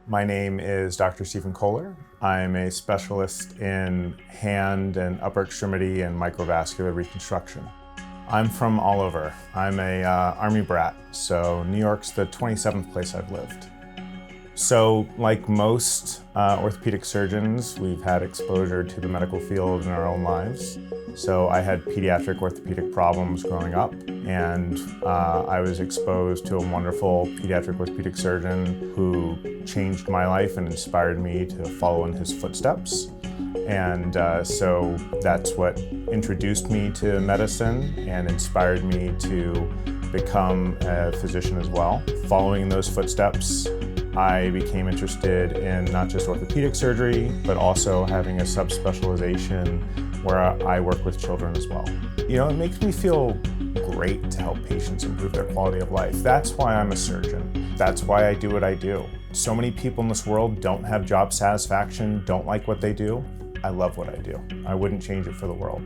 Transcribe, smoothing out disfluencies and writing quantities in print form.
My name is Dr. Stephen Koehler. I'm a specialist in hand and upper extremity and microvascular reconstruction. I'm from all over. I'm a Army brat, so New York's the 27th place I've lived. So like most orthopedic surgeons, we've had exposure to the medical field in our own lives. So I had pediatric orthopedic problems growing up, and I was exposed to a wonderful pediatric orthopedic surgeon who changed my life and inspired me to follow in his footsteps. And so that's what introduced me to medicine and inspired me to become a physician as well. Following those footsteps, I became interested in not just orthopedic surgery, but also having a subspecialization where I work with children as well. You know, it makes me feel great to help patients improve their quality of life. That's why I'm a surgeon. That's why I do what I do. So many people in this world don't have job satisfaction, don't like what they do. I love what I do. I wouldn't change it for the world.